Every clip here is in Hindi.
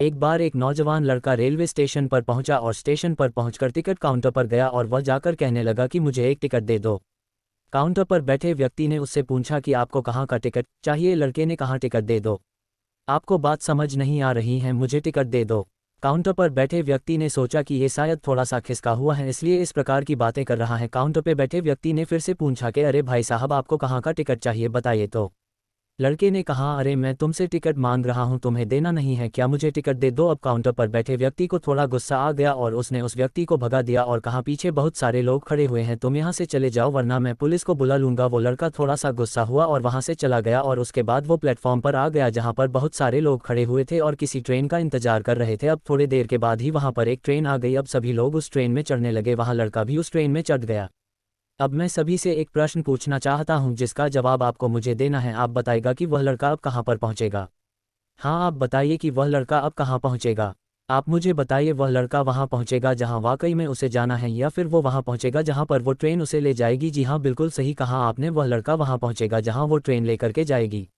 एक बार एक नौजवान लड़का रेलवे स्टेशन पर पहुंचा और स्टेशन पर पहुंचकर टिकट काउंटर पर गया और वह जाकर कहने लगा कि मुझे एक टिकट दे दो। काउंटर पर बैठे व्यक्ति ने उससे पूछा कि आपको कहाँ का टिकट चाहिए। लड़के ने कहा टिकट दे दो। आपको बात समझ नहीं आ रही है, मुझे टिकट दे दो। काउंटर पर बैठे व्यक्ति ने सोचा कि ये शायद थोड़ा सा खिसका हुआ है, इसलिए इस प्रकार की बातें कर रहा है। काउंटर पे बैठे व्यक्ति ने फिर से पूछा कि अरे भाई साहब, आपको कहाँ का टिकट चाहिए, बताइए तो। लड़के ने कहा, अरे मैं तुमसे टिकट मांग रहा हूं, तुम्हें देना नहीं है क्या, मुझे टिकट दे दो। अब काउंटर पर बैठे व्यक्ति को थोड़ा गुस्सा आ गया और उसने उस व्यक्ति को भगा दिया और कहा, पीछे बहुत सारे लोग खड़े हुए हैं, तुम यहाँ से चले जाओ वरना मैं पुलिस को बुला लूंगा। वो लड़का थोड़ा सा गुस्सा हुआ और वहां से चला गया और उसके बाद वो प्लेटफॉर्म पर आ गया जहाँ पर बहुत सारे लोग खड़े हुए थे और किसी ट्रेन का इंतजार कर रहे थे। अब थोड़ी देर के बाद ही वहां पर एक ट्रेन आ गई। अब सभी लोग उस ट्रेन में चढ़ने लगे, वहां लड़का भी उस ट्रेन में चढ़ गया। अब मैं सभी से एक प्रश्न पूछना चाहता हूं जिसका जवाब आपको मुझे देना है। आप बताएगा कि वह लड़का अब कहां पर पहुंचेगा। हाँ, आप बताइए कि वह लड़का अब कहां पहुंचेगा। आप मुझे बताइए, वह लड़का वहां पहुंचेगा जहां वाकई में उसे जाना है या फिर वो वहां पहुंचेगा जहां पर वो ट्रेन उसे ले जाएगी। जी हाँ, बिल्कुल सही कहा आपने, वह लड़का वहां पहुंचेगा जहां वो ट्रेन लेकर के जाएगी।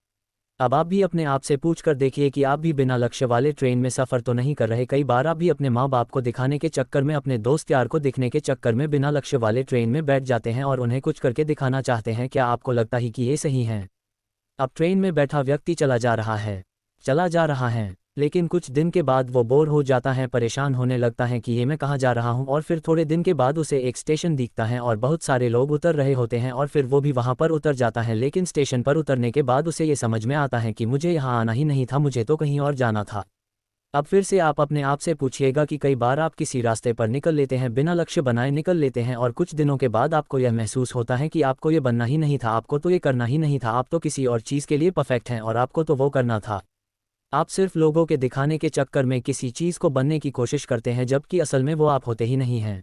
अब आप भी अपने आप से पूछ कर देखिए कि आप भी बिना लक्ष्य वाले ट्रेन में सफ़र तो नहीं कर रहे। कई बार आप भी अपने माँ बाप को दिखाने के चक्कर में, अपने दोस्त यार को दिखने के चक्कर में बिना लक्ष्य वाले ट्रेन में बैठ जाते हैं और उन्हें कुछ करके दिखाना चाहते हैं। क्या आपको लगता ही कि ये सही है? अब ट्रेन में बैठा व्यक्ति चला जा रहा है, लेकिन कुछ दिन के बाद वो बोर हो जाता है, परेशान होने लगता है कि ये मैं कहाँ जा रहा हूँ। और फिर थोड़े दिन के बाद उसे एक स्टेशन दिखता है और बहुत सारे लोग उतर रहे होते हैं और फिर वो भी वहाँ पर उतर जाता है। लेकिन स्टेशन पर उतरने के बाद उसे ये समझ में आता है कि मुझे यहाँ आना ही नहीं था, मुझे तो कहीं और जाना था। अब फिर से आप अपने आप से पूछिएगा कि कई बार आप किसी रास्ते पर निकल लेते हैं, बिना लक्ष्य बनाए निकल लेते हैं और कुछ दिनों के बाद आपको यह महसूस होता है कि आपको ये बनना ही नहीं था, आपको तो ये करना ही नहीं था, आप तो किसी और चीज़ के लिए परफेक्ट हैं और आपको तो वो करना था। आप सिर्फ लोगों के दिखाने के चक्कर में किसी चीज़ को बनने की कोशिश करते हैं जबकि असल में वो आप होते ही नहीं हैं।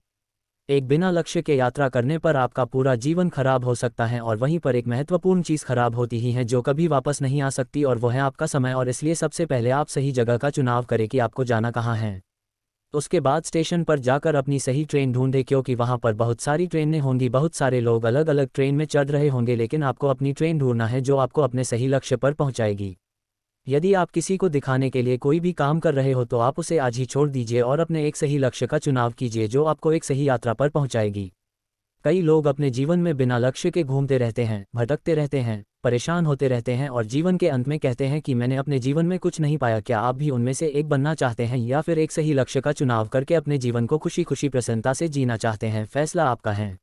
एक बिना लक्ष्य के यात्रा करने पर आपका पूरा जीवन खराब हो सकता है और वहीं पर एक महत्वपूर्ण चीज़ खराब होती ही है जो कभी वापस नहीं आ सकती, और वो है आपका समय। और इसलिए सबसे पहले आप सही जगह का चुनाव करें कि आपको जाना कहाँ है। उसके बाद स्टेशन पर जाकर अपनी सही ट्रेन ढूंढें, क्योंकि वहाँ पर बहुत सारी ट्रेनें होंगी, बहुत सारे लोग अलग अलग ट्रेन में चढ़ रहे होंगे, लेकिन आपको अपनी ट्रेन ढूंढना है जो आपको अपने सही लक्ष्य पर पहुँचाएगी। यदि आप किसी को दिखाने के लिए कोई भी काम कर रहे हो तो आप उसे आज ही छोड़ दीजिए और अपने एक सही लक्ष्य का चुनाव कीजिए जो आपको एक सही यात्रा पर पहुंचाएगी। कई लोग अपने जीवन में बिना लक्ष्य के घूमते रहते हैं, भटकते रहते हैं, परेशान होते रहते हैं और जीवन के अंत में कहते हैं कि मैंने अपने जीवन में कुछ नहीं पाया। क्या आप भी उनमें से एक बनना चाहते हैं या फिर एक सही लक्ष्य का चुनाव करके अपने जीवन को खुशी खुशी प्रसन्नता से जीना चाहते हैं? फैसला आपका है।